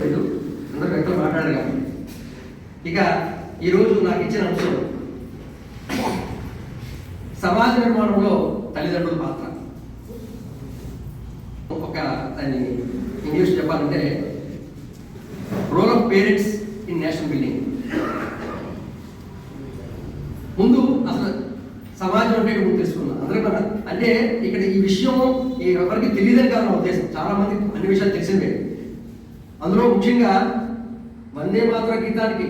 అందరు వ్యక్తులు మాట్లాడారు కాబట్టి ఇక ఈరోజు నాకు ఇచ్చిన అంశం సమాజ నిర్మాణంలో తల్లిదండ్రుల పాత్ర. ఒక దాన్ని ఇంగ్లీష్ చెప్పాలంటే role of parents in nation building. ముందు అసలు సమాజం అంటే ముందు తెలుసుకున్నాం అందరూ కదా. అంటే ఇక్కడ ఈ విషయం ఎవరికి తెలియదని కాదు నా ఉద్దేశం. చాలా మంది అన్ని విషయాలు తెలిసిందే. అందులో ముఖ్యంగా వందే మాతర గీతానికి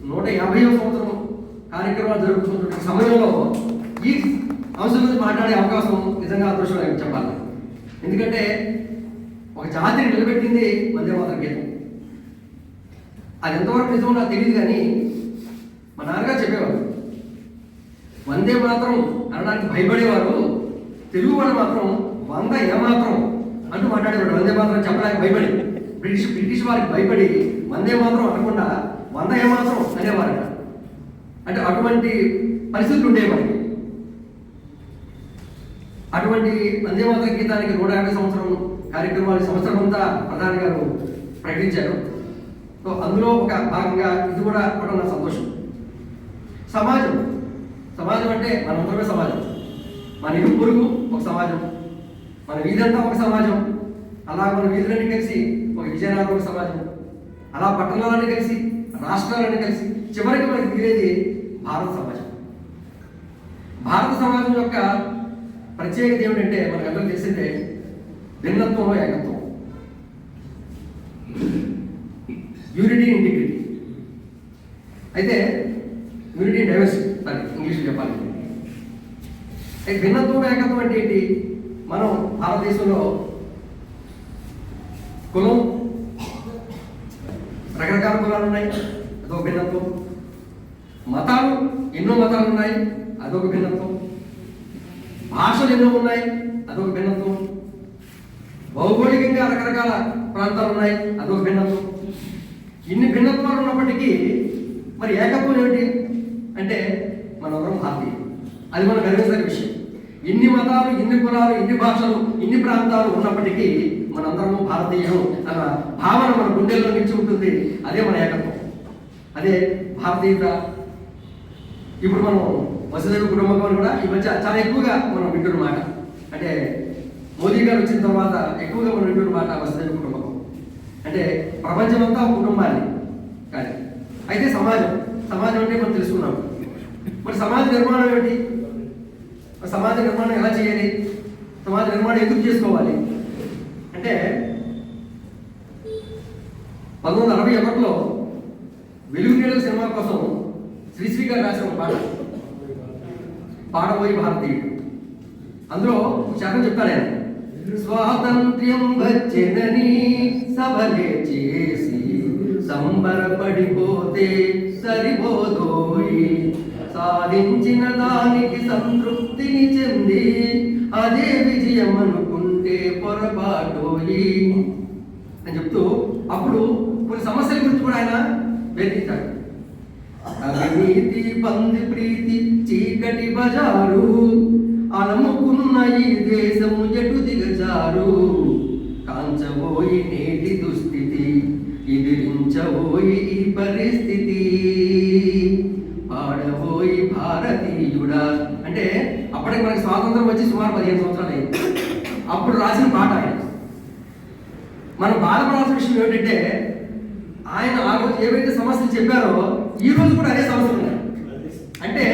150వ సంవత్సరం కార్యక్రమాలు జరుగుతున్న సమయంలో ఈ అంశం గురించి మాట్లాడే అవకాశం నిజంగా అదృష్టం చెప్పాలి. ఎందుకంటే ఒక జాతిని నిలబెట్టింది వందే మాతర గీతం. అది ఎంతవరకు నిజమో నాకు తెలియదు, కానీ మా నాన్నగారు చెప్పేవారు వందే మాత్రం అనడానికి భయపడేవారు, తెలుగు వాళ్ళు మాత్రం 100 ఏమాత్రం అంటూ మాట్లాడేవాడు. వందే మాత్రం చెప్పలేక భయపడి బ్రిటిష్ వారికి భయపడి వందే మాత్రం అనకుండా 100 ఏమాత్రం అనేవారట. అంటే అటువంటి పరిస్థితులు ఉండేవి మనకి. అటువంటి వందే మాతర గీతానికి 150 సంవత్సరం కార్యక్రమాలు సంవత్సరం అంతా ప్రధాని గారు ప్రకటించారు. సో అందులో ఒక భాగంగా ఇది కూడా నా సంతోషం. సమాజం అంటే మనందరమే సమాజం. మన ఇరు పొరుగు ఒక సమాజం, మన వీధంతా ఒక సమాజం, అలా మన వీధులన్నీ కలిసి ఒక విజయనగరం ఒక సమాజం, అలా పట్టణాలన్నీ కలిసి రాష్ట్రాలన్నీ కలిసి చివరికి మనకి మిగిలేది భారత సమాజం. భారత సమాజం యొక్క ప్రత్యేకత ఏమిటంటే మనకందరూ తెలిసిందే భిన్నత్వంలో ఏకత్వం, యూనిటీ ఇంటిగ్రిటీ. అయితే యూనిటీ డైవర్సిటీ ఇంగ్లీష్లో చెప్పాలి. భిన్నత్వం ఏకత్వం అంటే ఏంటి? మనం భారతదేశంలో కులం రకరకాల కులాలు ఉన్నాయి, అదొక భిన్నత్వం. మతాలు ఎన్నో మతాలు ఉన్నాయి, అదొక భిన్నత్వం. భాషలు ఎన్నో ఉన్నాయి, అదొక భిన్నత్వం. భౌగోళికంగా రకరకాల ప్రాంతాలు ఉన్నాయి, అదొక భిన్నత్వం. ఇన్ని భిన్నత్వాలు ఉన్నప్పటికీ మరి ఏకత్వం ఏమిటి అంటే మనందరం భారతీయులు. అది మనం గర్వించదగ్గ విషయం. ఇన్ని మతాలు, ఇన్ని కులాలు, ఇన్ని భాషలు, ఇన్ని ప్రాంతాలు ఉన్నప్పటికీ మనందరము భారతీయులు అన్న భావన మన గుండెల్లో నిలిచి ఉంటుంది. అదే మన ఏకత్వం, అదే భారతీయత. ఇప్పుడు మనం వసుదైవ కుటుంబకం కూడా ఈ మధ్య చాలా ఎక్కువగా మనం వింటున్న మాట. అంటే మోదీ గారు వచ్చిన తర్వాత ఎక్కువగా మనం వింటున్న మాట వసుదైవ కుటుంబకం. అంటే ప్రపంచమంతా ఒక కుటుంబాన్ని కానీ. అయితే సమాజం అంటే మనం తెలుసుకున్నాం. మరి సమాజ నిర్మాణం ఏమిటి? సమాజ నిర్మాణం ఎలా చేయాలి? సమాజ నిర్మాణం ఎందుకు చేసుకోవాలి అంటే 1961లో వెలుగు నీడల సినిమా కోసం శ్రీశ్రీ గారు రాసిన ఒక పాడబోయి భారతీయుడు. అందులో శాతం చెప్తాను ఆయన. స్వాతంత్ర్యం వచ్చేదని సభలే చేసి సంబరపడిపోతే సరిపోదోయి, సాధించిన దానికి సంతృప్తిని చెంది అదే విజయం అనుకుంటే పొరపాటోయి అని చెప్తూ అప్పుడు కొన్ని సమస్యల గురించి కూడా ఆయన వేధించాడు. అవినీతి, పంది ప్రీతి, చీకటి బజారు, అలముకున్న ఈ దేశము ఎటు దిగజారు, కాంచబోయి నేటి దుస్థితి, ఎదిరించబోయి ఈ పరిస్థితి, పాడబోయి భారతీయుడా. అంటే అప్పటికి మనకి స్వాతంత్రం వచ్చి సుమారు 15 సంవత్సరాలు అయింది. అప్పుడు రాసిన పాట ఆయన. మనం బాధపడాల్సిన విషయం ఏమిటంటే ఆయన ఆ రోజు ఏవైతే సమస్యలు చెప్పారో ఈ రోజు కూడా అదే సమస్యలు ఉన్నాయి. అంటే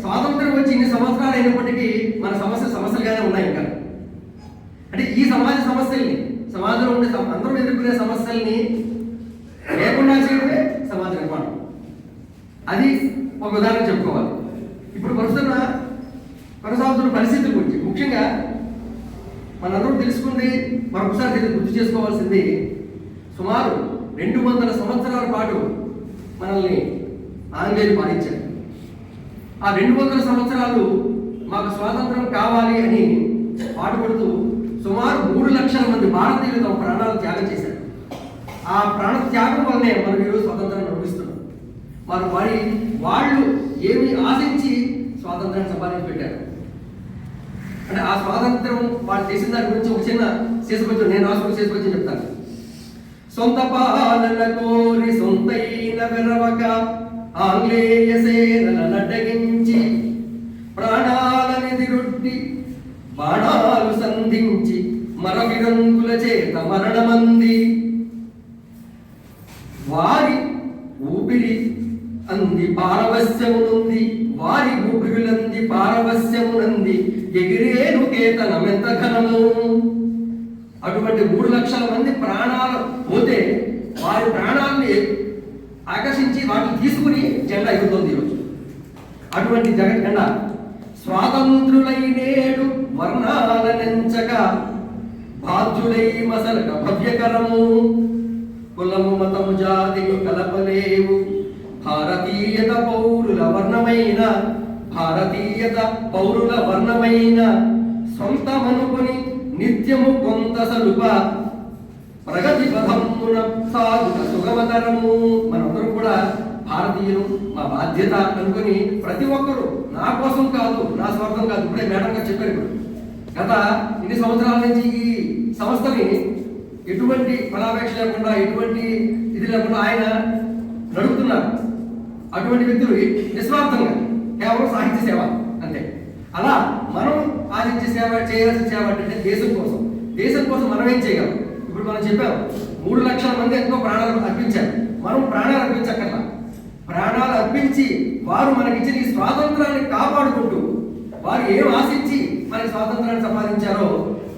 స్వాతంత్రం వచ్చి ఇన్ని సంవత్సరాలు అయినప్పటికీ మన సమస్యలుగానే ఉన్నాయి ఇంకా. అంటే ఈ సమాజ సమస్యల్ని, సమాజంలో ఉండే అందరూ ఎదుర్కొనే సమస్యల్ని లేకుండా చేయడమే సమాజ నిర్మాణం. అది ఒక ఉదాహరణ చెప్పుకోవాలి. ఇప్పుడు కొనసాగుతున్న పరిస్థితుల గురించి ముఖ్యంగా మనందరూ తెలుసుకుంది, మరొకసారి గుర్తు చేసుకోవాల్సింది, సుమారు 200 సంవత్సరాల పాటు మనల్ని ఆంగ్లేయులు పాలించారు. ఆ 200 సంవత్సరాలు మాకు స్వాతంత్రం కావాలి అని పాటుపడుతూ సుమారు 3 లక్షల మంది భారతీయులు తమ ప్రాణాలు త్యాగం చేశారు. ఆ ప్రాణ త్యాగం వల్లనే మనం ఈరోజు స్వాతంత్రాన్ని అనుభవిస్తున్నాం. వాళ్ళు ఏమి ఆశించి స్వాతంత్రాన్ని సంపాదించి పెట్టారు. అంటే ఆ స్వాతంత్రం వాళ్ళు చేసిన దాని గురించి ఒక చిన్న శేషపద్యం నేను రాసుకుని శేషపద్యం చెప్తాను. సొంత పాలన కోరి సొంతైన వెరవక ఆంగ్లేయ సేనలనడ్డగించి ప్రాణాలనెదిరొడ్డి బాణాలు సంధించి మరవిరంగుల చేత మరణమంది. వారి ఊపిరి అంది పారవస్యమునుంది, వారి ఊపిరులంది పారవస్యమునంది, ఎగిరేను కేతనమెంత ఘనము. అటువంటి 3 లక్షల మంది ప్రాణాలు పోతే వారి ప్రాణాలని ఆకర్షించి వాటిని తీసుకుని జెండా ఎగురుతోంది ఈరోజు. అటువంటి జగన్ జెండా స్వాతంత్రులై నేడు వర్ణాలనెంచక బాధ్యులై మసలక భవ్యకరము. కులము మతము జాతిని కలపలేవు భారతీయత పౌరుల వర్ణమైన, భారతీయత పౌరుల వర్ణమైన సొంతమనుకుని నిత్యము కొంత సలుప ప్రగతి పథమున సాగుట సుగమతరము. మనందరూ కూడా భారతీయులు, మా బాధ్యత అనుకుని ప్రతి ఒక్కరూ నా కోసం కాదు, నా స్వార్థం కాదు. ఇప్పుడే మేడం గారు చెప్పారు. ఇప్పుడు గత ఇన్ని సంవత్సరాల నుంచి ఈ సంస్థని ఎటువంటి ఫలాపేక్ష లేకుండా, ఎటువంటి ఇది లేకుండా ఆయన నడుపుతున్నారు. అటువంటి వ్యక్తులు నిస్వార్థంగా కేవలం సాహిత్య సేవ అంతే. అలా మనం ఆదిత్య సేవ చేయాల్సిన సేవ అంటే దేశం కోసం. దేశం కోసం మనం ఏం చేయగలం? ఇప్పుడు మనం చెప్పాం 3 లక్షల మంది ఎంతో ప్రాణాలు అర్పించారు. మనం ప్రాణాలు అర్పించక్కర్లా, ప్రాణాలు అర్పించి వారు మనకిచ్చిన ఈ స్వాతంత్రాన్ని కాపాడుకుంటూ వారు ఏం ఆశించి మనకి స్వాతంత్రాన్ని సంపాదించారో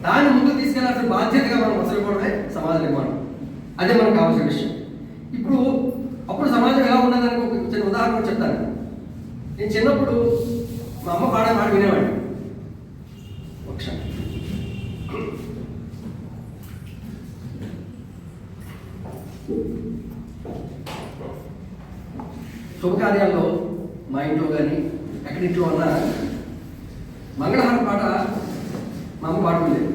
దాన్ని ముందుకు తీసుకెళ్లాల్సిన బాధ్యతగా మనం మసలుకోవడమే సమాజ నిర్మాణం. అదే మనకు కావాల్సిన విషయం. ఇప్పుడు అప్పుడు సమాజం ఎలా ఉన్నదానికి ఒక చిన్న ఉదాహరణ చెప్తాను. నేను చిన్నప్పుడు మా అమ్మ పాడే మాట వినేవాడిని. ఒకసారి శుభకార్యాల్లో మా ఇంట్లో కానీ ఎక్కడింట్లో అన్నా మంగళహారం పాట మా అమ్మ పాడుకోలేదు.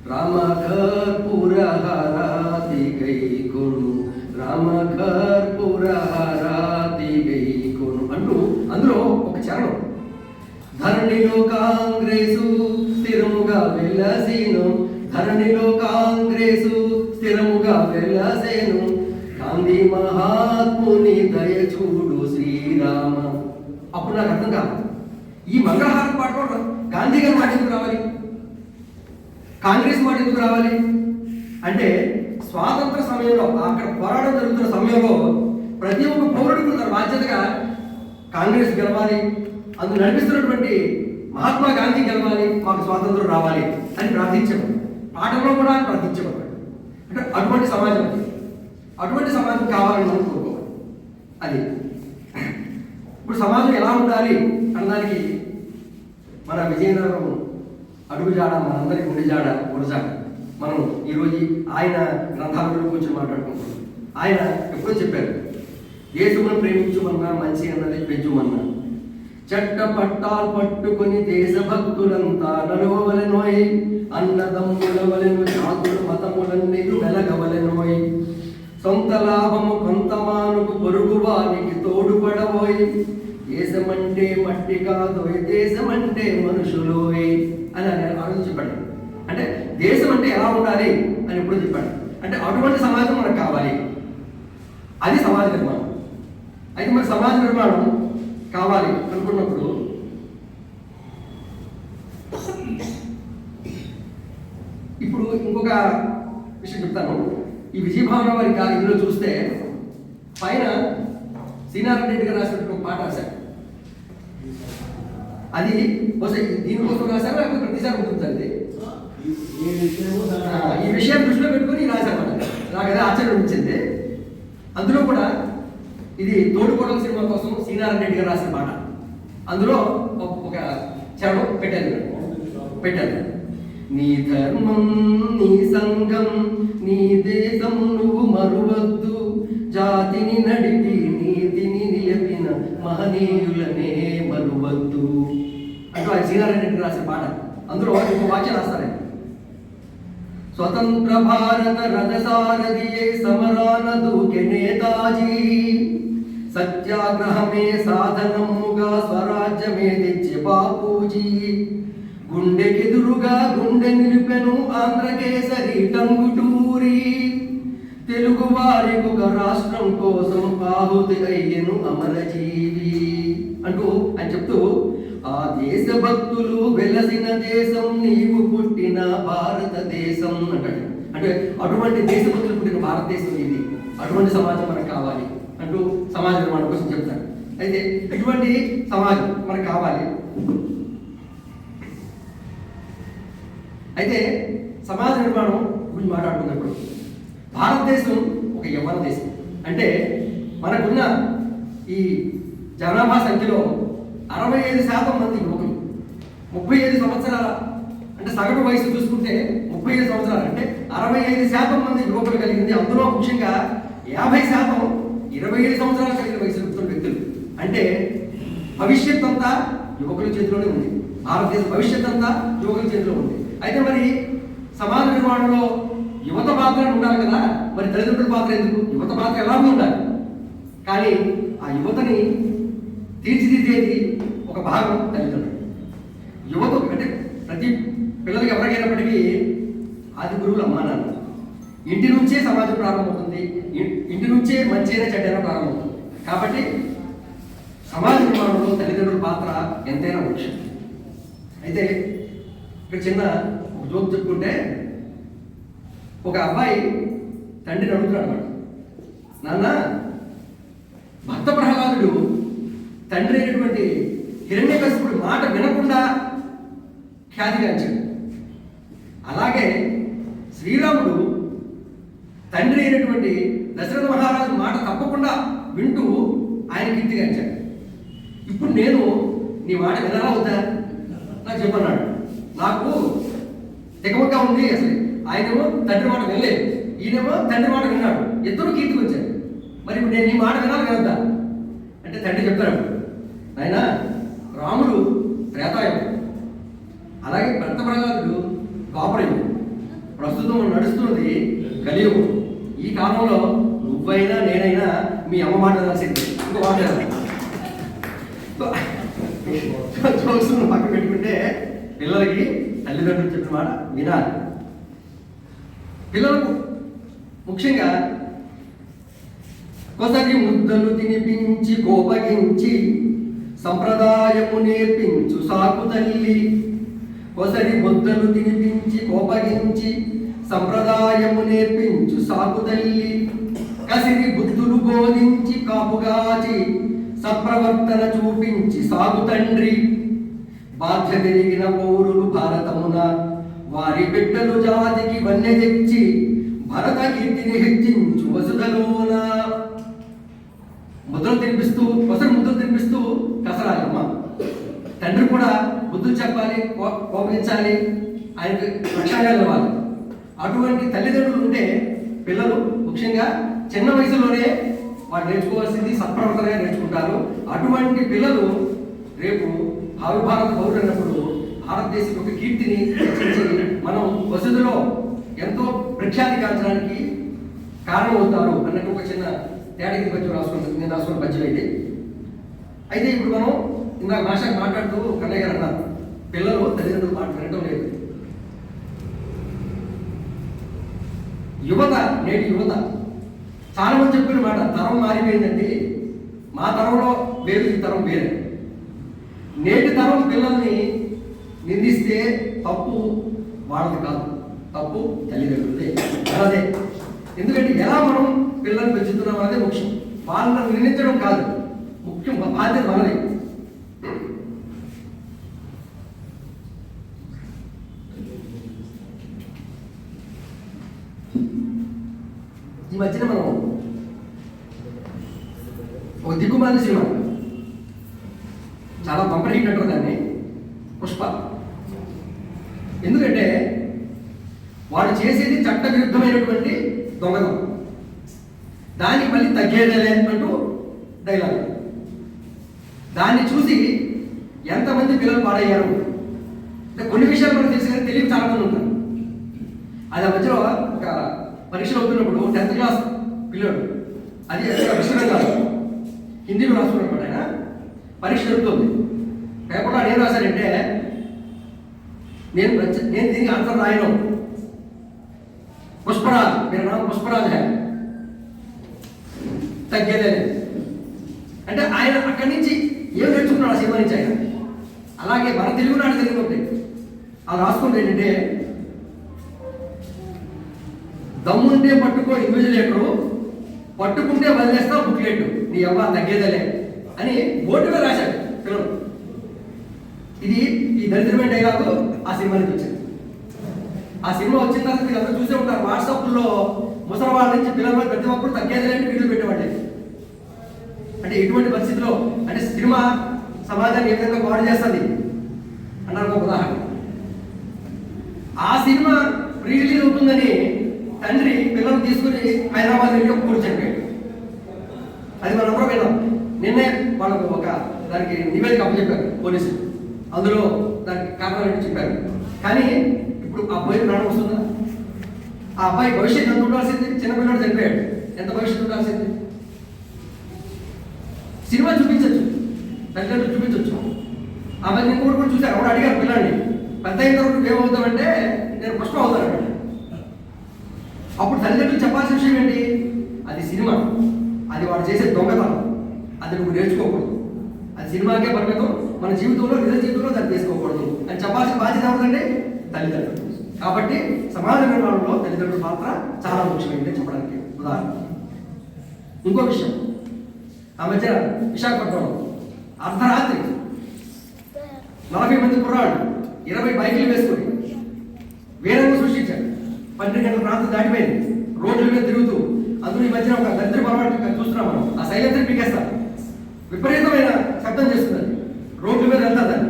రామ కర్పూర హారతి గై కొను, రామ కర్పూర హారతి గై కొను అంటూ అందులో ఒక చరణం, ధరణిలో కాంగ్రెసు స్థిరముగా వెలసేను, ధరణిలో కాంగ్రెసు స్థిరముగా వెలసేను, గాంధీ మహాత్ముని దయ చూడు శ్రీరామ. అప్పుడు నాకు అర్థం కాదు, ఈ మంగళహారం పాటలో గాంధీ గారి మాట ఎందుకు రావాలి, కాంగ్రెస్ మాట ఎందుకు రావాలి అంటే, స్వాతంత్ర సమయంలో అక్కడ పోరాటం జరుగుతున్న సమయంలో ప్రతి ఒక్క పౌరుడికి తన బాధ్యతగా కాంగ్రెస్ గెలవాలి, అందుకు నడిపిస్తున్నటువంటి మహాత్మా గాంధీ గెలవాలి, మాకు స్వాతంత్రం రావాలి అని ప్రార్థించేవాడు. పాటల్లో కూడా ప్రార్థించేవాడు. అంటే అటువంటి సమాజం, అటువంటి సమాజం కావాలని మనం కోరుకోవాలి. అది ఇప్పుడు సమాజం ఎలా ఉండాలి అన్నదానికి మన విజయనగరం అడుగుజాడ, మనందరికీ గుండెజాడ గురజాడ. మనం ఈరోజు ఆయన గ్రంథాలలో కూర్చొని మాట్లాడుకుంటున్నాం. ఆయన ఎప్పుడో చెప్పారు, దేశమును ప్రేమించుమన్నా మంచి అన్నది పెంచుమన్నా, చట్ట పట్టాలు పట్టుకుని దేశభక్తులంతా నడవవలెనోయ్, అన్నదమ్ముల వలెను జాతుల మతములన్నీ వెలగవలెనోయ్, సొంత లాభము కొంతమానుకు పొరుగు వారికి తోడుపడబోయ్, దేశమంటే మట్టి కాదోయ్ దేశమంటే మనుషులోయ్ అని ఆలోచించి చెప్పాడు. అంటే దేశం అంటే ఎలా ఉండాలి అని ఎప్పుడు చెప్పాడు. అంటే అటువంటి సమాజం మనకు కావాలి, అది సమాజ నిర్మాణం. అయితే మరి సమాజ నిర్మాణం కావాలి అనుకున్నప్పుడు ఇప్పుడు ఇంకొక విషయం చెప్తాను. ఈ విజయభావన వారి ఇందులో చూస్తే పైన శ్రీనారాయణ రెడ్డి గారు రాసినట్టు ఒక పాట రాశారు. అది దీనికోసం రాశారు, లేకపోతే ప్రతిసారి ఉంటుంది అది. ఈ విషయం దృష్టిలో పెట్టుకుని రాశారు. నాకు అదే ఆశ్చర్యం అనిపించింది. అందులో కూడా ఇది తోడుకోవడం సినిమా కోసం శ్రీనారాయణ రెడ్డి గారు రాసిన పాట. అందులో ఒక చరణం పెట్టాను. నీ ధర్మం నీ సంఘం నీ దేశం నువ్వు మరువద్దు, జాతిని నడిపి నీతిని నిలిపిన మహనీయులనే మరువద్దు అంటూ ఆయన శ్రీనారాయణ రెడ్డి రాసిన పాట. అందులో ఒక వాక్యం రాస్తారు, స్వతంత్ర భారత రథసారథి సమరాన దూకె నేతాజీ, సత్యాగ్రహమే సాధనముగా స్వరాజ్యమే తెచ్చే బాపూజీ, గుండెకెదురుగా గుండె నిలిపెను ఆంధ్రకేసరి టంగుటూరి, తెలుగు వారికి ఒక రాష్ట్రం కోసం ఆహుతి అయ్యను అమరజీవి అంటూ ఆయన చెప్తూ, ఆ దేశ భక్తులు వెలసిన దేశం నీవు పుట్టిన భారతదేశం అంటాడు. అంటే అటువంటి దేశభక్తులు పుట్టిన భారతదేశం ఇది, అటువంటి సమాజం మనకు కావాలి అంటూ సమాజ నిర్మాణం కోసం చెప్తాడు. అయితే ఇటువంటి సమాజం మనకు కావాలి. అయితే సమాజ నిర్మాణం గురించి మాట్లాడుకున్నప్పుడు భారతదేశం ఒక యవ్వన దేశం. అంటే మనకున్న ఈ జనాభా సంఖ్యలో 65% మంది యువకులు. 35 సంవత్సరాల అంటే సగటు వయసు చూసుకుంటే 35 సంవత్సరాలు అంటే 65% మంది యువకులు కలిగింది. అందులో ముఖ్యంగా 50% 25 సంవత్సరాలు కలిగిన వయసు వ్యక్తులు. అంటే భవిష్యత్ అంతా యువకుల చేతిలోనే ఉంది. భారతదేశ భవిష్యత్ అంతా యువకుల చేతిలో ఉంది. అయితే మరి సమాజ నిర్మాణంలో యువత పాత్ర ఉండాలి కదా, మరి తల్లిదండ్రుల పాత్ర ఎందుకు? యువత పాత్ర ఎలాగూ ఉండాలి, కానీ ఆ యువతని తీర్చిదిద్దేది ఒక భాగం తల్లిదండ్రులు. యువత అంటే ప్రతి పిల్లలకి ఎవరికైనప్పటికీ ఆది గురువులు అమ్మా నాన్న. ఇంటి నుంచే సమాజం ప్రారంభమవుతుంది, ఇంటి నుంచే మంచైనా చెడ్డైనా ప్రారంభమవుతుంది. కాబట్టి సమాజ నిర్మాణంలో తల్లిదండ్రుల పాత్ర ఎంతైనా ముఖ్యం. అయితే ఇక్కడ చిన్న ఒక జోక్ చెప్పుకుంటే, ఒక అబ్బాయి తండ్రిని అడుగుతున్నాడు అన్నమాట, నాన్న భక్త ప్రహ్లాదుడు తండ్రి అయినటువంటి హిరణ్యకశిపుడి మాట వినకుండా ఖ్యాతిగాంచాడు. అలాగే శ్రీరాముడు తండ్రి అయినటువంటి దశరథ మహారాజు మాట తప్పకుండా వింటూ ఆయన కీర్తిగాంచాడు. ఇప్పుడు నేను నీ మాట వినాలా వద్దా నాకు చెప్పన్నాడు. నాకు తెగమగా ఉంది. అసలు ఆయనేమో తండ్రి మాట వినలేదు, ఈయనేమో తండ్రి మాట విన్నాడు, ఇద్దరు కీర్తికి వచ్చారు. మరి ఇప్పుడు నేను నీ మాట వినాలి వినొద్దా అంటే తండ్రి చెప్తాడు, నాయన రాముడు త్రేతాయుగం, అలాగే భక్త ప్రహ్లాదుడు ద్వాపరయుగం, ప్రస్తుతం నడుస్తున్నది కలియుగం. ఈ కాలంలో నువ్వైనా నేనైనా మీ అమ్మ మాట రాసింది ఇంకో మాట జోక్స్ను పక్కన పెట్టుకుంటే పిల్లలకి తల్లిదండ్రులు చెప్పిన మాట వినాలి. పిల్లలకు ముఖ్యంగా కొసరి ముద్దలు తినిపించి కోపగించి సంప్రదాయము నేర్పించు సాకు తల్లి. కొసరి ముద్దలు తినిపించి కోపగించి సంప్రదాయము నేర్పించు సాకు తల్లి. కసిరి బుద్ధులు బోధించి కాపుగాచి సప్రవర్తన చూపించి సాగు తండ్రి. బాధ్యత ఎరిగిన పౌరులు భారతమున వారి బిడ్డలు జాతికి వన్నె తెచ్చి భరత కీర్తిని హెచ్చించు వసుధలోన. ముద్రలు తినిపిస్తూ కొసరి ముద్రలు తినిపిస్తూ కసరాలి అమ్మ. తండ్రి కూడా బుద్ధులు చెప్పాలి, కోపగించాలి, ఆయనకు రక్షణగా ఇవ్వాలి. అటువంటి తల్లిదండ్రులు ఉంటే పిల్లలు ముఖ్యంగా చిన్న వయసులోనే వారు నేర్చుకోవాల్సింది సత్ప్రవర్తనగా నేర్చుకుంటారు. అటువంటి పిల్లలు రేపు భావి భారత పౌరులు అన్నప్పుడు భారతదేశం యొక్క కీర్తిని రక్షించి మనం వసతిలో ఎంతో ప్రఖ్యాతి కాల్చడానికి కారణమవుతారు అన్నట్టు ఒక చిన్న తేటకి పద్యం రాసుకుంటుంది. నేను రాసుకున్న పద్యం అయితే ఇప్పుడు మనం ఇందాక భాషకు మాట్లాడుతూ కన్నయ్య గారు అన్నారు, పిల్లలు తల్లిదండ్రులు మాట వినటం లేదు. యువత, నేటి యువత చాలా మంది చెప్పిన మాట, తరం మారిపోయిందండి, మా తరంలో వేరు, ఈ తరం వేరే. నేటి తరం పిల్లల్ని నిందిస్తే తప్పు వాళ్ళది కాదు, తప్పు తల్లిదండ్రులదే, మనదే. ఎందుకంటే ఎలా మనం పిల్లల్ని పెంచుతున్నాం అనేది ముఖ్యం, వాళ్ళని నిందించడం కాదు ముఖ్యం, బాధ్యత మనదే. ఈ మధ్యన మనం ఒక దిక్కుమాలిన సినిమా చాలా బంపర్ హిట్ అంటారు దాన్ని, పుష్ప. ఎందుకంటే వాడు చేసేది చట్ట విరుద్ధమైనటువంటి దొంగతనం, దానికి మళ్ళీ తగ్గేదేలే అంటూ డైలాగ్. దాన్ని చూసి ఎంతమంది పిల్లలు పాడయ్యారు అంటే కొన్ని విషయాలు మనకు తెలిసి కానీ తెలియదు చాలా మంది ఉంటారు. అది ఆ మధ్యలో ఒక పరీక్షలు అవుతున్నప్పుడు 10th క్లాస్ పిల్లడు, అది విషయం కాదు, హిందీలో రాసుకున్నప్పుడు ఆయన పరీక్ష జరుగుతుంది. పేపర్లో ఏం రాశారంటే, నేను దీనికి ఆన్సర్ రాయను, పుష్పరాజ్, మీరు నామ పుష్పరాజ్ హై, తగ్గేదే లేదు. అంటే ఆయన అక్కడి నుంచి ఏం నేర్చుకున్నాడు ఆ సినిమా నుంచి ఆయన. అలాగే మన తెలుగునాడు తెలియదు అది రాసుకుంటే ఏంటంటే, దమ్ముంటే పట్టుకో ఇన్విజిలేటరు, పట్టుకుంటే వదిలేస్తా బుక్లెట్, నీ ఎవ్వ తగ్గేదలే అని బోర్డుగా రాశాడు పిల్లలు. ఇది ఈ దరిద్రమైన డైలాగు ఆ సినిమా నుంచి వచ్చింది. ఆ సినిమా వచ్చిన తర్వాత మీరు అందరూ చూసే ఉంటారు, వాట్సాప్లో ముసలివాళ్ళ నుంచి పిల్లల ప్రతి ఒక్కరు తగ్గేదలేని వీడియోలు పెట్టేవాళ్ళు. అంటే ఎటువంటి పరిస్థితిలో అంటే సినిమా సమాజాన్ని ఏ విధంగా పాడు చేస్తుంది అన్నారు ఒక ఉదాహరణ. ఆ సినిమా ప్రీ రిలీజ్ అవుతుందని తండ్రి పిల్లలు తీసుకుని హైదరాబాద్ వెళ్ళి ఒక కూర్చొని చెప్పాడు. అది మనం ఎవరో విన్నాం. నిన్నే వాళ్ళకు ఒక దానికి నివేదిక అప్పచెప్పారు పోలీసులు, అందులో దానికి కారణాలు చెప్పారు. కానీ ఇప్పుడు ఆ అబ్బాయి ప్రాణం వస్తుందా? ఆ అబ్బాయి భవిష్యత్తు ఎంత ఉండాల్సింది? చిన్నపిల్లడు చనిపోయాడు, ఎంత భవిష్యత్తు ఉండాల్సింది? సినిమా చూపించవచ్చు, తల్లిదండ్రులు చూపించవచ్చు. ఆ మధ్య ఇంకోటి కూడా చూశారు, అప్పుడు అడిగారు పిల్లాడిని, పెద్ద అయిన తర్వాత నువ్వేమవుతావంటే నేను పుష్ప అవుతాను. అప్పుడు తల్లిదండ్రులు చెప్పాల్సిన విషయం ఏంటి? అది సినిమా, అది వాడు చేసే దొంగతనం, అది నువ్వు నేర్చుకోకూడదు, అది సినిమాకే పరిమితం, మన జీవితంలో నిజ జీవితంలో దాన్ని తీసుకోకూడదు అని చెప్పాల్సిన బాధ్యత ఎవరిదండి? తల్లిదండ్రులు. కాబట్టి సమాజ నిర్మాణంలో తల్లిదండ్రుల పాత్ర చాలా ముఖ్యమైనది చెప్పడానికి ఉదాహరణ. ఇంకో విషయం, ఆ మధ్య విశాఖపట్నంలో అర్ధరాత్రి 40 మంది కుర్రాళ్ళు 20 బైకులు వేసుకుని వేరంగా సృష్టించారు. 12 గంటల ప్రాంతం దాటిపోయింది, రోడ్ల మీద తిరుగుతూ. అందులో ఈ మధ్యన ఒక దరిద్ర పొరపాటు చూస్తున్నాం మనం, ఆ సైలెన్సర్ పీకేస్తారు, విపరీతమైన శబ్దం చేస్తుంది, రోడ్ల మీద వెళ్తారు.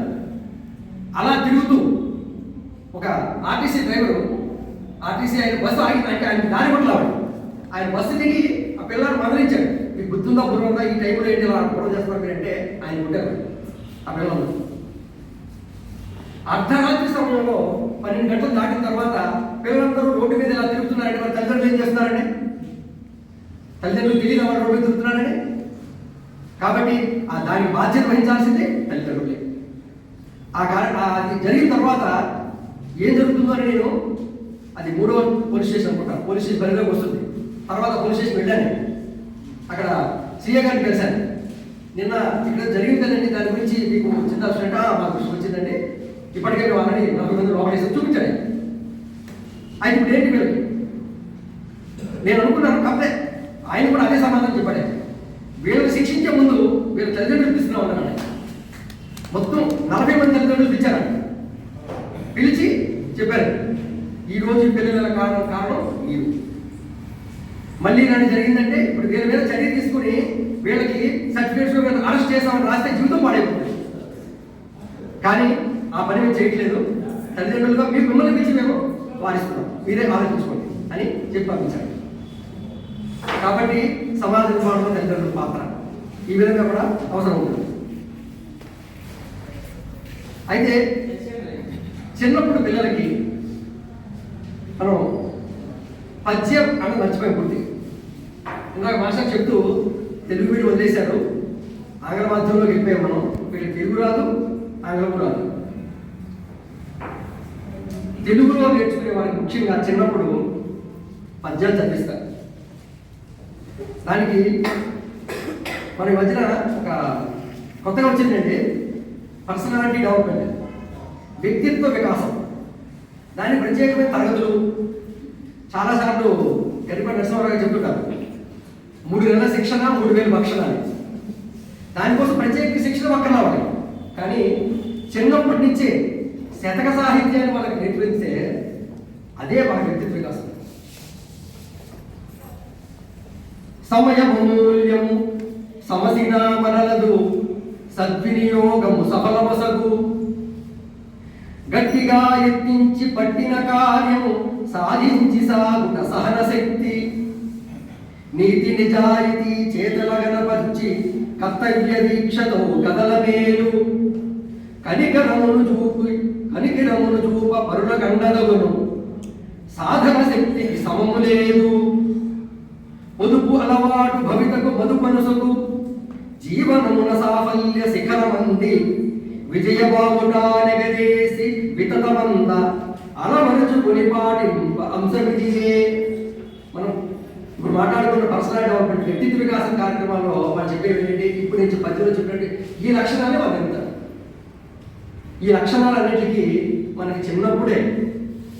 అలా తిరుగుతూ ఒక ఆర్టీసీ డ్రైవరు, ఆర్టీసీ ఆయన బస్సు ఆగి ఆయన దారి పట్ల ఆయన బస్సు దిగి ఆ పిల్లలు మందలించాడు, మీకు గుర్తుందా బుర్రందా ఈ టైంలో ఏంటి అలా గొడవ చేస్తున్నారు అంటే ఆయన ఉంటారు. ఆ పిల్లలు అర్ధరాత్రి సమయంలో 12 గంటలు దాటిన తర్వాత పిల్లలందరూ రోడ్డు మీద ఇలా తిరుగుతున్నారంటే మరి తల్లిదండ్రులు ఏం చేస్తున్నారండి? తల్లిదండ్రులు తెలియదు వాళ్ళు రోడ్డు మీద తిరుగుతున్నారని. కాబట్టి దానికి బాధ్యత వహించాల్సిందే తల్లిదండ్రులే. అది జరిగిన తర్వాత ఏం జరుగుతుందో అని నేను అది 3వ పోలీస్ స్టేషన్ అనుకుంటాను, పోలీస్ స్టేషన్ పరిధిలోకి వస్తుంది. తర్వాత పోలీస్ స్టేషన్ వెళ్ళాను, అక్కడ సీఏ గారిని కలిశాను. నిన్న ఇక్కడ జరిగింది కదండి, దాని గురించి మీకు చింతాల్సిన మాకు దృష్టి వచ్చిందండి, ఇప్పటికే వాళ్ళని 40 మంది లోపలేసి చూపించాడు. ఆయన ఇప్పుడు ఏంటి వీళ్ళకి నేను అనుకున్నాను, కాకపోతే ఆయన కూడా అదే సమాధానం చెప్పాడు. వీళ్ళని శిక్షించే ముందు వీళ్ళ తల్లిదండ్రులు పిలుస్తున్నాం అన్నాడు. మొత్తం 40 మంది తల్లిదండ్రులు పిలిచారు, పిలిచి చెప్పారు, ఈరోజు పిల్లల కారణం మీరు. మళ్ళీ ఇలాంటి జరిగిందంటే ఇప్పుడు వీళ్ళ మీద చర్య తీసుకుని వీళ్ళకి సర్టిఫికేట్స్ అరెస్ట్ చేస్తామని రాస్తే జీవితం పాడైపోతుంది. కానీ ఆ పని మేము చేయట్లేదు, తల్లిదండ్రులుగా మీరు మిమ్మల్ని పిలిచి మేము వారిస్తున్నాం, మీరే ఆలోచించుకోండి అని చెప్పి పంపించారు. కాబట్టి సమాజ నిర్మాణంలో తల్లిదండ్రుల పాత్ర ఈ విధంగా కూడా అవసరం ఉంటుంది. అయితే చిన్నప్పుడు పిల్లలకి మనం పద్యం అని మర్చిపోయి పూర్తి. ఇందాక మాస్టర్ చెప్తూ తెలుగు వీడు వదిలేశారు, ఆంగ్ల మాధ్యమంలోకి వెళ్ళిపోయాం మనం. వీళ్ళకి తెలుగు రాదు, ఆంగ్లం రాదు. తెలుగులో నేర్చుకునే వాళ్ళకి ముఖ్యంగా చిన్నప్పుడు పద్యాలు చదివిస్తారు. దానికి మన మధ్యన ఒక కొత్తగా వచ్చిందంటే పర్సనాలిటీ డెవలప్మెంట్, వ్యక్తిత్వ వికాసం. దాని ప్రత్యేకమైన తరగతులు చాలాసార్లు గరిపడి నరసింహారావు చెప్తుంటారు, 3 నెలల శిక్షణ 3000 భక్షణ అని. దానికోసం ప్రత్యేక శిక్షణ పక్కన. కానీ చిన్నప్పటి నుంచే శతక సాహిత్యాన్ని వాళ్ళకి నేర్పిస్తే అదే వాళ్ళ వ్యక్తిత్వ వికాసం. సమయమూల్యము సమసిన మరలదు, సద్వినియోగము సఫలమసగు, గట్టిగా యత్నించి పట్టిన కార్యము సాధించి సాగుట సహన శక్తి, నీతి నిజాయితీ చేతల గనపర్చి కర్తవ్య దీక్షతో కదల మేలు, కనికరమును చూప పరుల గండదగును, సాధన శక్తికి సమము లేదు, పొదుపు అలవాటు భవితకు మధుపనుసకు, జీవనమున సాఫల్య శిఖరమంది, విజయబావుట నెగదేసి వితతమంద అలమరుచుకుని పాటింప అంశమిదియే. మనం ఇప్పుడు మాట్లాడుకున్న పర్సనల్ డెవలప్మెంట్ వ్యక్తిత్వ వికాసం కార్యక్రమాల్లో వాళ్ళు చెప్పేవి ఏంటి, ఇప్పుడు నుంచి పద్యంలో చెప్పినట్టు ఈ లక్షణాలే వాళ్ళు చెప్తారు. ఈ లక్షణాలన్నిటికీ మనకి చిన్నప్పుడే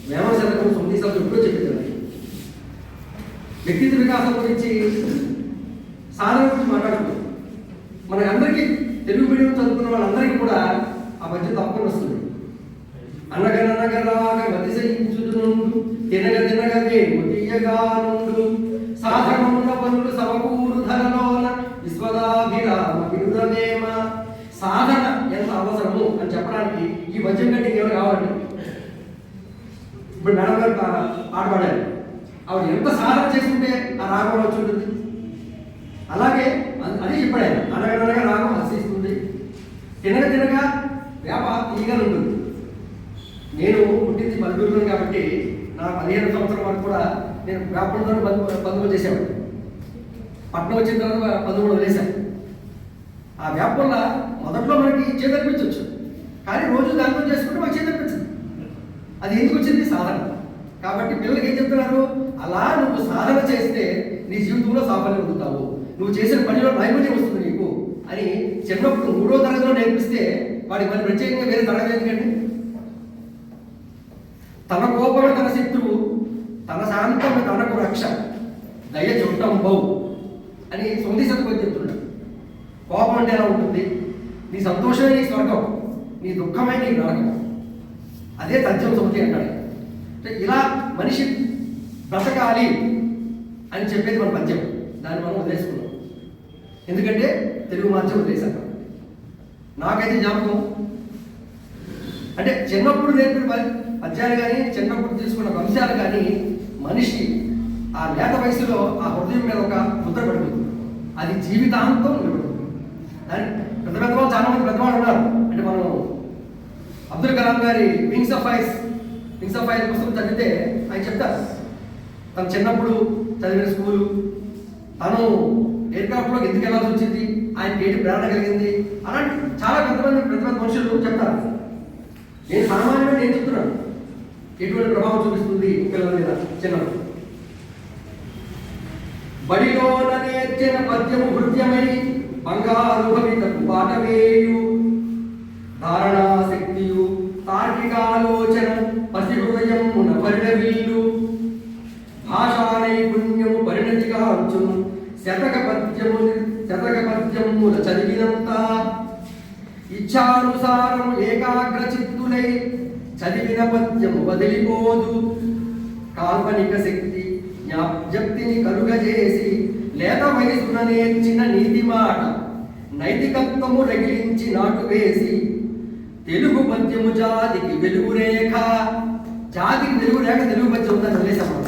వేమన శతకం 9 సార్లు ఎప్పుడో చెప్పిందండి. వ్యక్తిత్వ వికాసం గురించి సాధన గురించి మాట్లాడుతున్నాం. మనకందరికీ తెలుగు మీడియం చదువుకున్న వాళ్ళందరికీ కూడా ఆ పద్యం తప్పకుండా వస్తుంది. అనగనగరాగ మతిశయించునుండు తినగ తినగగే ముతియగానుండు సాధనమున్న పనులు సమకూరు ధరలోన విశ్వదాభిరామ వినుదమేమ. సాధన ఎంత అవసరము అని చెప్పడానికి ఈ పద్యం కంటే ఎవరు కావాలండి? ఇప్పుడు మేడం గారు పాట పాడారు, ఆవిడ ఎంత సాధన చేసుకుంటే ఆ రాగం వచ్చి ఉంటుంది. అలాగే అదే చెప్పాడు ఆయన, అనగనగా రాగం హర్షిస్తుంది, తినగ తినగా వేప తీయగా ఉంటుంది. నేను పుట్టింది పల్లెటూరులో కాబట్టి నా 15 సంవత్సరం వరకు కూడా నేను వేపలతో బంధువులు చేసేవాడు. పట్నం వచ్చిన తర్వాత బంధువులు వదిలేశాను. ఆ వేపల మొదట్లో మనకి చేదర్పించవచ్చు, కానీ రోజు దాంట్లో చేసుకుంటే మాకు చేదర్పించదు. అది ఎందుకు వచ్చింది? సాధన. కాబట్టి పిల్లలకి ఏం చెప్తున్నారు, అలా నువ్వు సాధన చేస్తే నీ జీవితంలో సాఫల్యం పొందుతావు, నువ్వు చేసిన పనిలో నైపుణ్యం వస్తుంది నీకు అని చిన్నప్పుడు 3వ తరగతిలో నేర్పిస్తే వాడికి మరి ప్రత్యేకంగా వేరే తరగతి ఎందుకండి? తన కోపమే తన శత్రువు, తన శాంతం తనకు రక్ష, దయ చుట్టం బౌ అని 9 శతకం చెప్తున్నాడు. కోపం అంటే ఎలా ఉంటుంది? నీ సంతోషమే నీ స్వర్గం, నీ దుఃఖమే నీ నరకం. అదే తథ్యం 9 అంటాడు. ఇలా మనిషి బ్రతకాలి అని చెప్పేది మన పద్యం. దాన్ని మనం వదిలేసుకున్నాం, ఎందుకంటే తెలుగు మాధ్యమం వదిలేసాం. నాకైతే జ్ఞాపకం అంటే చిన్నప్పుడు నేర్పిన పద్యాలు కానీ చిన్నప్పుడు తీసుకున్న అంశాలు కానీ మనిషి ఆ లేత వయసులో ఆ హృదయం మీద ఒక ముద్ర పడిపోతుంది, అది జీవితాంతం నిలబడుతుంది. దాని పెద్ద పెద్దవాళ్ళు చాలా మంది పెద్దవాళ్ళు ఉన్నారు. అంటే మనం అబ్దుల్ కలాం గారి వింగ్స్ ఆఫ్ ఫైర్ పుస్తకం చదివితే ఆయన చెప్తారు తను చిన్నప్పుడు చదివిన స్కూలు, తను ఎయిర్క్రాఫ్ట్లో ఎందుకు వెళ్ళాల్సి వచ్చింది, ఆయనకి ఏంటి ప్రేరణ కలిగింది, అలాంటి చాలా పెద్ద మనుషులు చెప్తారు. నేను సామాన్యంగా నేను చెప్తున్నాను ఎటువంటి ప్రభావం చూపిస్తుంది పిల్లల మీద. చిన్నప్పుడు బడిలోన నేర్చిన పద్యము హృదయమై బంగారు భవితకు బాటవేయు ధారణా శక్తియు తార్కికాలోచన పసి హృదయమున పరిణవీయు భాషా నైపుణ్యము పరిణతి కాంచును శతక పద్యముల చదివినంత ఇచ్ఛానుసారం ఏకాగ్ర చిత్తులై చదివిన పద్యము వదిలిపోదు. కాల్పనిక శక్తి జ్ఞాప్తిని కలుగజేసి లేత వయసున నేర్చిన నీతి మాట నైతికత్వము రగిలించి నాటు వేసి తెలుగు పద్యము జాతికి వెలుగురేఖ. జాతికి వెలుగురేఖ తెలుగు పద్యం ఉందని వదిలేసాము.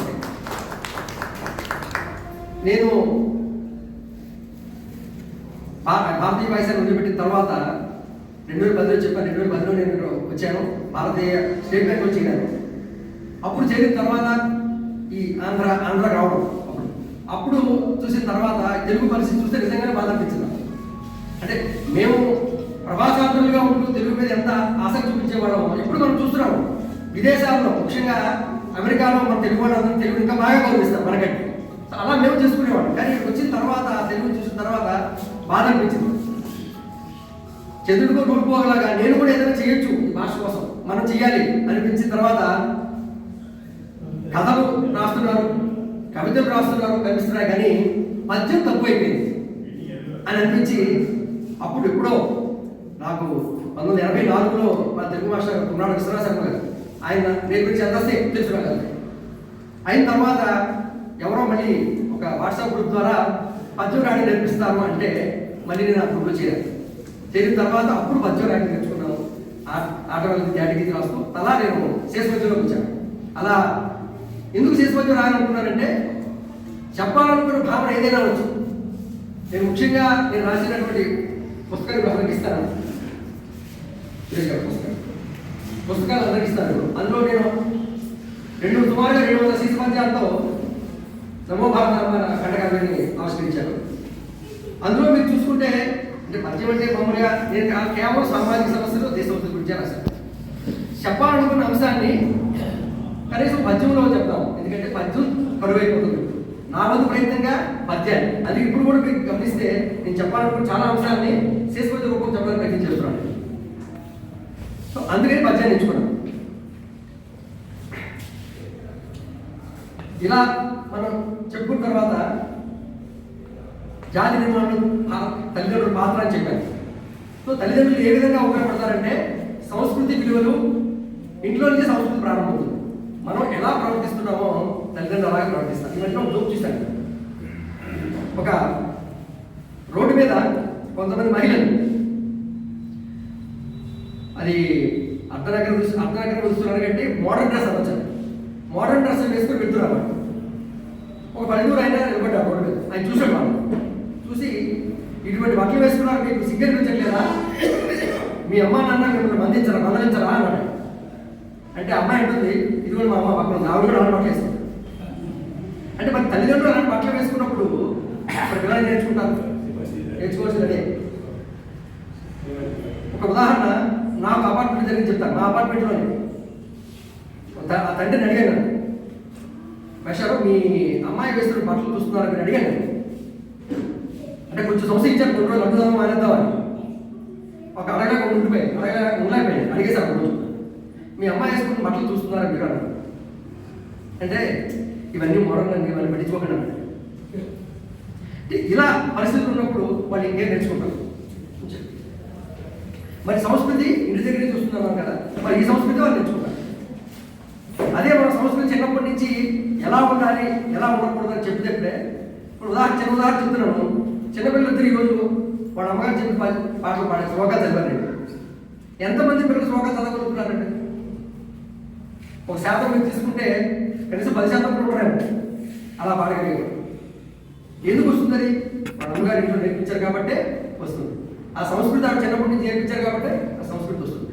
నేను భారతీయ వాయుసేన వదిలిపెట్టిన తర్వాత 2010లో చెప్పాను, 2010లో నేను వచ్చాను, భారతీయ స్టేట్ బ్యాంక్ వచ్చాను. అప్పుడు చేరిన తర్వాత ఈ ఆంధ్ర రావడం, అప్పుడు చూసిన తర్వాత తెలుగు పరిస్థితి చూస్తే నిజంగానే బాధ అనిపించింది. అంటే మేము ప్రవాసాంధ్రులుగా ఉంటూ తెలుగు మీద ఎంత ఆసక్తి చూపించేవాళ్ళం ఇప్పుడు మనం చూస్తున్నాము. విదేశాల్లో ముఖ్యంగా అమెరికాలో మన తెలుగు వాళ్ళందరూ తెలుగు ఇంకా బాగా గౌరవిస్తాం మనకంటే. అలా మేము చేసుకునేవాళ్ళం. కానీ వచ్చిన తర్వాత తెలుగు చూసిన తర్వాత బాధ అనిపించింది. చంద్రుడితో కోల్పోగలాగా నేను కూడా ఏదైనా చేయొచ్చు ఈ భాష కోసం, మనం చెయ్యాలి అనిపించిన తర్వాత కథలు రాస్తున్నారు, కవితలు రాస్తున్నారు, కనిపిస్తున్నాయి, కానీ పద్యం తక్కువైపోయింది అని అనిపించి అప్పుడు ఎప్పుడో నాకు 1984లో మా తెలుగు మాస్టర్ ఉన్నాడు విశ్వనాథ గారు, ఆయన నేను గురించి అంతస్తే తెలుసుకున్నారు. అయిన తర్వాత ఎవరో మళ్ళీ ఒక వాట్సాప్ గ్రూప్ ద్వారా పద్యం రాయడం నేర్పిస్తాను అంటే మళ్ళీ నేను ఆ గ్రూప్లో చేరిన తర్వాత అప్పుడు పద్యం రాయడం నేర్చుకున్నాను. ఆటవాళ్ళకి జాటికి రాస్తూ అలా నేను శేషపద్యంలోకి వచ్చాను. అలా ఎందుకు శేషపద్యం రాయాలనుకున్నానంటే చెప్పాలనుకున్న భావన ఏదైనా వచ్చు. నేను ముఖ్యంగా నేను రాసినటువంటి పుస్తకాలు అందరికి ఇస్తాను, పుస్తకాలు అందరికి ఇస్తాను. అందులో నేను సుమారుగా 200 శీర్షపద్యాలతో నమో భారత ఖండకావ్యాన్ని ఆవిష్కరించాను. అందులో మీరు చూసుకుంటే అంటే పద్యం అంటే మామూలుగా నేను కేవలం సామాజిక సమస్యలు దేశభక్తి గురించి రాశాను. చెప్పాలనుకున్న అంశాన్ని కనీసం పద్యంలో చెప్తాము, ఎందుకంటే పద్యం కరువైపోతుంది. నా వంతు ప్రయత్నంగా పద్యాలు. అది ఇప్పుడు కూడా మీకు గమనిస్తే నేను చెప్పాలనుకున్న చాలా అంశాలని శేషపద్య రూపం చెప్పడానికి ప్రయత్నం చేస్తున్నాను. సో అందుకని పద్యాన్ని ఎంచుకున్నాను. ఇలా మనం చెప్పుకున్న తర్వాత జాతి నిర్మాణంలో తల్లిదండ్రుల పాత్ర అని చెప్పాను. సో తల్లిదండ్రులు ఏ విధంగా ఉపయోగపడతారంటే సంస్కృతి విలువలు ఇంట్లో నుంచి సంస్కృతి ప్రారంభమవుతుంది. మనం ఎలా ప్రవర్తిస్తున్నామో తల్లిదండ్రులు అలాగే ప్రవర్తిస్తారు. ఇవన్నీ ఒక జోక్ చూశాను. ఒక రోడ్డు మీద కొంతమంది మహిళలు అది అర్ధనగరం చూస్తున్నారు కంటే మోడర్న్ డ్రెస్ అవ్వచ్చు. మోడర్న్ డ్రెస్ వేసుకొని వెళ్తున్నారు. ఒక పల్లెటూరు అయినా నిలబడ్డారు రోడ్డు మీద. ఆయన చూసాడు. వాళ్ళు చూసి ఇటువంటి బట్టలు వేసుకున్నారు, మీకు సిగ్గర్ పెంచట్లేదా, మీ అమ్మ నాన్న మిమ్మల్ని మందలించరా అన్నాడు. అంటే అమ్మాయి అంటుంది, ఇది కూడా మా అమ్మ పక్కన ఆవిడ కూడా అలాంటి బట్టలు వేసుకుంటారు. అంటే మరి తల్లిదండ్రులు అలాంటి బట్టలు వేసుకున్నప్పుడు పిల్లలు నేర్చుకోవాల్సిందే. ఒక ఉదాహరణ నాకు అపార్ట్మెంట్ జరిగి చెప్తాను. మా అపార్ట్మెంట్లోనే ఆ తండ్రిని అడిగాను, మేషారు మీ అమ్మాయి వేస్తున్న బట్టలు చూస్తున్నారు మీరు అడిగాను. అంటే కొంచెం సంవత్సరం ఇచ్చారు, కొన్ని రోజులు అడ్డుదామా మానేద్దామని. ఒక అడగా ఉండలేకపోయాయి. అడిగేశారు రోజు, మీ అమ్మాయి వేసుకున్న బట్టలు చూస్తున్నారా మీరు అన్నారు. అంటే ఇవన్నీ మొరండి, ఇవన్నీ పట్టించుకోకండి అన్నాడు. ఇలా పరిస్థితులు ఉన్నప్పుడు వాళ్ళు ఇంకేం నేర్చుకుంటారు. మరి సంస్కృతి ఇంటి దగ్గర నుంచి చూస్తున్నాం కదా, మరి ఈ సంస్కృతి వాళ్ళు నేర్చుకుంటారు. అదే మన సంస్కృతి చిన్నప్పటి నుంచి ఎలా ఉండాలి ఎలా ఉండకూడదు అని చెప్తే ఇప్పుడు చిన్న ఉదాహరణ చెప్తున్నాను. చిన్నపిల్లలు ఈరోజు వాళ్ళ అమ్మగారు చెప్పి పాటలు పాడే శ్లోకాలు చదివారండి. ఎంతమంది పిల్లలు శ్లోకాలు చదవగలుగుతున్నారండి? ఒక శాతం మీరు తీసుకుంటే కనీసం 10% కూడా ఉన్నారేమో అలా పాడగలిగారు. ఎందుకు వస్తుంది? అది వాళ్ళ అమ్మగారు ఇంట్లో నేర్పించారు కాబట్టే వస్తుంది. ఆ సంస్కృతి ఆవిడ చిన్నప్పటి నుంచి నేర్పించారు కాబట్టి ఆ సంస్కృతి వస్తుంది.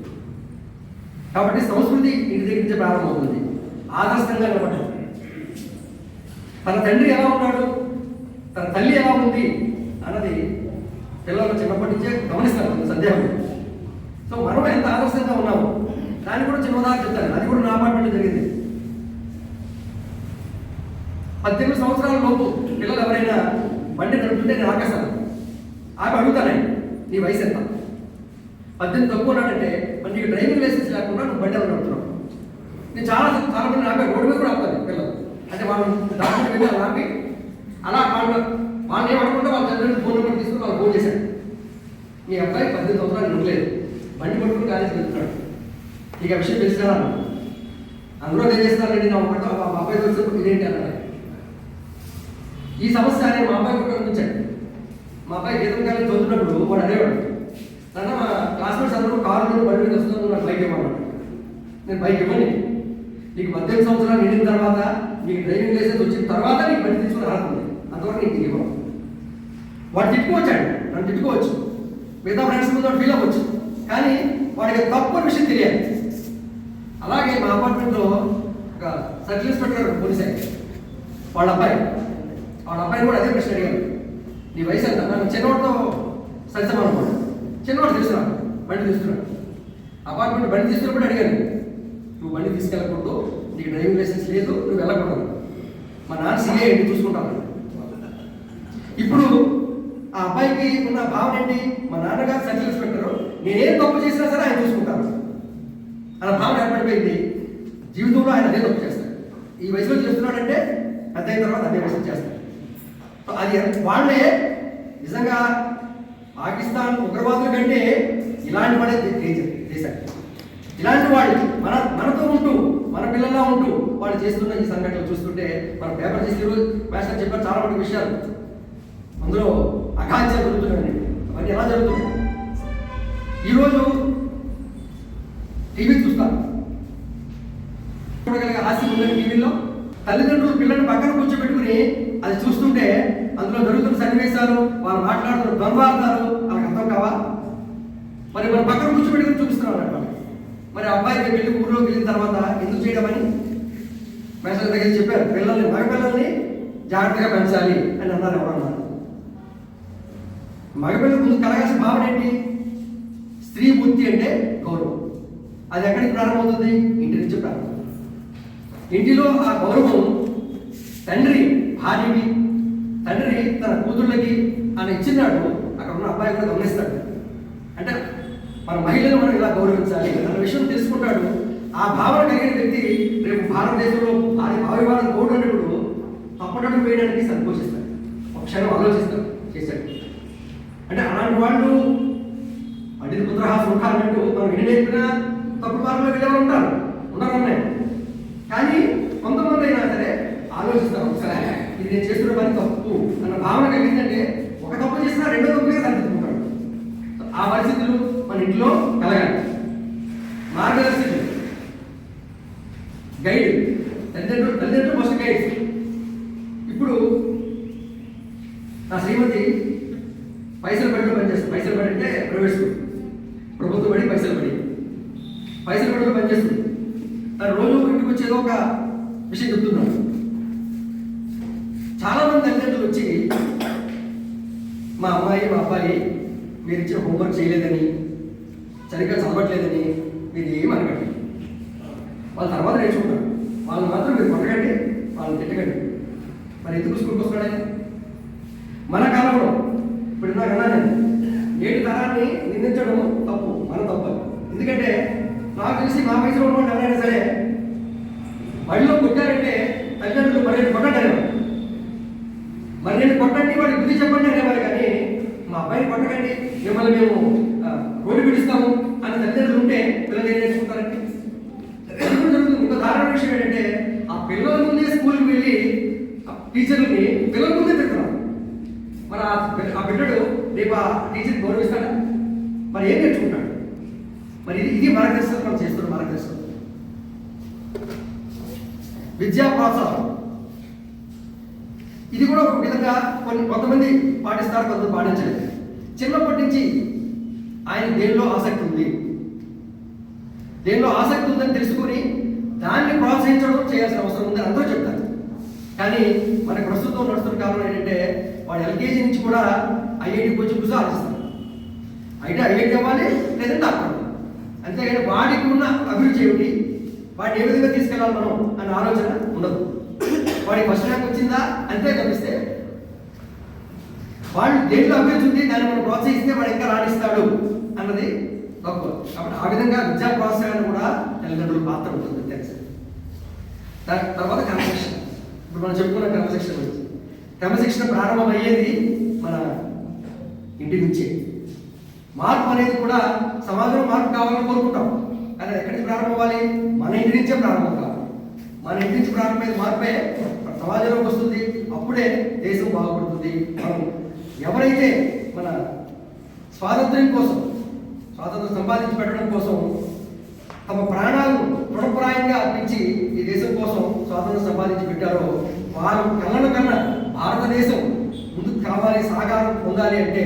కాబట్టి సంస్కృతి ఇంటి దగ్గర నుంచే ప్రారంభమవుతుంది. ఆదర్శంగా నిలబడ్డాడు. తన తండ్రి ఎలా ఉన్నాడు, తన తల్లి ఎలా ఉంది అన్నది పిల్లలు చిన్నప్పటి నుంచే గమనిస్తారు. సందేహం. సో మనం ఎంత ఆదర్శంగా ఉన్నాము దాన్ని కూడా చిన్న ఉదాహరణ చెప్తాను. అది కూడా నా అపార్ట్మెంట్లో జరిగింది. 18 సంవత్సరాల లోపు పిల్లలు ఎవరైనా బండి నడుపుతుంటే నేను ఆకాశాను ఆమె అడుగుతానే, నీ వయసు ఎంత? 18 తక్కువ ఉన్నాడంటే మరి నీకు డ్రైవింగ్ లైసెన్స్ లేకుండా నువ్వు బండి ఎవరు నడుపుతున్నావు? నేను చాలా మంది ఆపే రోడ్డు మీద కూడా ఆపుతాను పిల్లలు. అంటే వాళ్ళు డాక్టర్ మీద ఆపి అలా వాళ్ళు ఏమనుకుంటే వాళ్ళ తల్లిదండ్రులు ఫోన్ నెంబర్ తీసుకుని వాళ్ళు ఫోన్ చేశాడు. మీ అబ్బాయి 18 సంవత్సరాలు ఉండలేదు, బండి పట్టుకుని కాలేజీకి వెళ్తున్నాడు, నీకు ఆ విషయం తెలిసినా అందరూ ఏం చేస్తారండి, నా ఒకటి మా అబ్బాయి వచ్చినప్పుడు ఇదేంటి అన్నాడు. ఈ సమస్య అనేది మా అబ్బాయి కూడా అనిపించాడు. మా అబ్బాయి గీతం కాలేజీ చదువుతున్నప్పుడు వాడు అదేవాడు, నన్న మా క్లాస్మేట్స్ అందరూ కారు బండి మీద వస్తున్నాను, నాకు బైక్ ఇవ్వమన్నాడు. నేను బైక్ ఇవ్వని, నీకు 18 సంవత్సరాలు నిండిన తర్వాత నీకు డ్రైవింగ్ లైసెన్స్ వచ్చిన తర్వాత నీకు బండి తీసుకుని రాస్తుంది, అంతవరకు నీకు ఇవ్వను. వాడు తిట్టుకోవచ్చాడు, నన్ను తిట్టుకోవచ్చు, మిగతా ఫ్రెండ్స్ ముందు ఫీల్ అవ్వచ్చు, కానీ వాడికి తప్పు అనే విషయం తెలియాలి. అలాగే మా అపార్ట్మెంట్లో ఒక సర్కిల్ ఇన్స్పెక్టర్ పోలీస్ అయ్యారు. వాళ్ళ అబ్బాయిని కూడా అదే ప్రశ్న అడిగారు, నీ వయసు ఎంత? నన్ను చిన్నవాడితో సత్యం అనుకోండి, చిన్నవాడు తీసుకున్నాడు, బండి తీసుకున్నాడు. అపార్ట్మెంట్ బండి తీసుకున్నప్పుడు అడిగాను, నువ్వు బండి తీసుకెళ్ళకూడదు, నీకు డ్రైవింగ్ లైసెన్స్ లేదు, నువ్వు వెళ్ళకూడదు, మా నాన్న సీఏ ఏంటి చూసుకుంటాను. ఇప్పుడు ఆ అబ్బాయికి ఉన్న భావన ఏంటి? మా నాన్నగారు సర్కిల్ ఇన్స్పెక్టర్, నేనేం తప్పు చేసినా సరే ఆయన చూసుకుంటాను అలా భావన ఏర్పడిపోయింది. జీవితంలో ఆయన అదే తప్పు చేస్తాడు. ఈ వయసులో చేస్తున్నాడంటే పెద్ద అయిన తర్వాత అదే వయసు చేస్తాడు. అది వాళ్ళే నిజంగా పాకిస్తాన్ ఉగ్రవాదుల కంటే ఇలాంటి వాడే దేశాలు. ఇలాంటి వాళ్ళు మనతో ఉంటూ మన పిల్లల్లో ఉంటూ వాళ్ళు చేస్తున్న ఈ సంఘటనలు చూస్తుంటే మన పేపర్ చేసి ఈరోజు మాస్టర్ చెప్పారు చాలా మంది విషయాలు, అందులో అఘాత్యాలు జరుగుతున్నాయండి. అవన్నీ ఎలా జరుగుతున్నాయి? ఈరోజు టీవీ చూస్తాను, చూడగలిగే ఆస్తి ఉందని టీవీలో తల్లిదండ్రులు పిల్లల్ని పక్కన కూర్చోబెట్టుకుని అది చూస్తుంటే అందులో జరుగుతున్న సన్నివేశాలు, వాళ్ళు మాట్లాడుతున్న ద్వంద్వార్థాలు వాళ్ళకి అర్థం కావా? మరి మన పక్కన కూర్చోబెట్టుకుని చూపిస్తున్నాం అన్నమాట. మరి అబ్బాయికి వెళ్ళి ఊళ్ళోకి వెళ్ళిన తర్వాత ఎందుకు చేయడమని మేస్టర్ దగ్గర చెప్పారు, మగ పిల్లల్ని జాగ్రత్తగా పెంచాలి అని అన్నారు. ఎవరన్నారు? మగపిల్లల ముందు కలగాల్సిన భావన ఏంటి? స్త్రీ బుద్ధి అంటే గౌరవం. అది ఎక్కడికి ప్రారంభమవుతుంది? ఇంటి నుంచి ప్రారంభం. ఇంటిలో ఆ గౌరవం తండ్రి భార్యకి, తండ్రి తన కూతుళ్ళకి ఆయన ఇచ్చినాడు. అక్కడ ఉన్న అబ్బాయి కూడా గమనిస్తాడు. అంటే మన మహిళలు మనం ఇలా గౌరవించాలి అన్న విషయం తెలుసుకుంటాడు. ఆ భావన కలిగిన వ్యక్తి రేపు భారతదేశంలో భావివాదం గౌడు అన్నప్పుడు తప్పటడుగు వేయడానికి సంకోచిస్తాడు, ఒక క్షణం ఆలోచిస్తాడు చేశాడు. అంటే అలాంటి వాళ్ళు పండిత పుత్రహ సుఖాలన్నట్టు మనం ఎన్ని నేర్పినా తప్పుడు మార్గంలో వెళ్ళేవారు ఉంటారు, ఉండరన్నాయి. కానీ కొంతమంది అయినా సరే ఆలోచిస్తారు, ఒకసారి ఇది నేను చేస్తున్న పని తప్పు అన్న భావన కలిగిందంటే ఒక తప్పు చేసినా రెండో తప్పుగా సరిదిద్దుకుంటాడు. ఆ పరిస్థితులు మన ఇంట్లో కలగాలి. మార్గదర్శకులు, గైడ్, తల్లిదండ్రులు ఫస్ట్ గైడ్. ఇప్పుడు నా శ్రీమతి పైసలు బడిలో పనిచేస్తుంది. పైసలు బడి అంటే ప్రైవేట్ స్కూల్, ప్రభుత్వ బడి పైసలు బడిలో పనిచేస్తుంది. తను రోజు ఇంటికి వచ్చేదో ఒక విషయం చెప్తున్నాడు. చాలా మంది తల్లిదండ్రులు వచ్చి మా అమ్మాయి మా అబ్బాయి మీరు ఇచ్చిన హోంవర్క్ చేయలేదని, సరిగ్గా చదవట్లేదని మీరు ఏమి అనకండి, వాళ్ళ తర్వాత నేర్చుకుంటారు, వాళ్ళని మాత్రం మీరు కొట్టకండి, వాళ్ళని తిట్టకండి. మరి ఎందుకు స్కూల్కి వస్తున్నాడు? మన కాలంలో ఇప్పుడు ఇందాకన్నా నేను నేటి తరాన్ని నిందించడం తప్పు, మన తప్పు. ఎందుకంటే నాకు తెలిసి మా వయసులో ఉన్న ఎవరైనా సరే బడిలో కొట్టారంటే తల్లిదండ్రులు మరి కొట్టండి అనేవారు. మరి నేను కొట్టండి వాడికి బుద్ధి చెప్పండి అనేవారు. కానీ మా అబ్బాయిని కొట్టకండి, మిమ్మల్ని మేము రోడ్డు పిలుస్తాము అన్న తల్లిదండ్రులు ఉంటే పిల్లలు ఏం నేర్చుకుంటారంటే జరుగుతుంది. ఇంకో దారుణ విషయం ఏంటంటే ఆ పిల్లల ముందే స్కూల్కి వెళ్ళి టీచర్లని పిల్లల ముందే తిడుతున్నారు. మరి ఆ బిడ్డడు రేపు ఆ టీచర్ని గౌరవిస్తాడా? మరి ఏం నేర్చుకుంటాడు? మరి ఇది మార్గదర్శకత్వం మనం చేస్తున్న మార్గదర్శకత్వం. విద్యా ప్రోత్సాహం ఇది కూడా ఒక విధంగా కొంతమంది పాటిస్తారు, కొంతమంది పాటించలేదు. చిన్నప్పటి నుంచి ఆయన దేనిలో ఆసక్తి ఉందని తెలుసుకుని దాన్ని ప్రోత్సహించడం చేయాల్సిన అవసరం ఉందని అందరూ చెప్తారు. కానీ మనకు ప్రస్తుతం నడుస్తున్న కారణం ఏంటంటే వాడు ఎల్కేజీ నుంచి కూడా ఐఐటి కొంచెం కూర్చో ఆలోచిస్తారు. అయితే ఐఐటి అవ్వాలి లేదంటే డాక్టర్ అవ్వాలి. అంతేగాని వాడికి ఉన్న అభిరుచి ఏమిటి, వాడిని ఏ విధంగా తీసుకెళ్ళాలి మనం అన్న ఆలోచన ఉండదు. వాడికి ఫస్ట్ ర్యాంక్ వచ్చిందా అంతే కనిపిస్తే వాడు దేంట్లో అభిరుచి ఉంది దాన్ని మనం ప్రోత్సహిస్తే వాడు ఇంకా రాణిస్తాడు అన్నది తక్కువ. కాబట్టి ఆ విధంగా విద్యా ప్రోత్సాహాన్ని కూడా తల్లిదండ్రుల పాత్ర ఉంటుంది. తెలుసు. తర్వాత క్రమశిక్షణ. ఇప్పుడు మనం చెప్పుకున్న క్రమశిక్షణ గురించి. క్రమశిక్షణ ప్రారంభమయ్యేది మన ఇంటి నుంచే. మార్పు అనేది కూడా సమాజంలో మార్పు కావాలని కోరుకుంటాం, కానీ ఎక్కడి నుంచి ప్రారంభం అవ్వాలి? మన ఇంటి నుంచే ప్రారంభం కావాలి. మన ఇంటి నుంచి ప్రారంభమైన మార్పే సమాజంలోకి వస్తుంది. అప్పుడే దేశం బాగుపడుతుంది. మనం ఎవరైతే మన స్వాతంత్రం సంపాదించి పెట్టడం కోసం తమ ప్రాణాలను తృణప్రాయంగా అర్పించి ఈ దేశం కోసం స్వాతంత్రం సంపాదించి పెట్టారో వారు కన్నా భారతదేశం ముందుకు కావాలి, సాకారం పొందాలి అంటే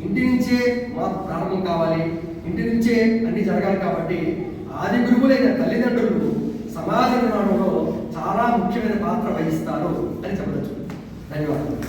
ఇంటి నుంచే మాకు ప్రారంభం కావాలి, ఇంటి నుంచే అన్ని జరగాలి. కాబట్టి ఆది గురువులైన తల్లిదండ్రులు సమాజ నిర్మాణంలో చాలా ముఖ్యమైన పాత్ర వహిస్తారు అని చెప్పవచ్చు. ధన్యవాదాలు.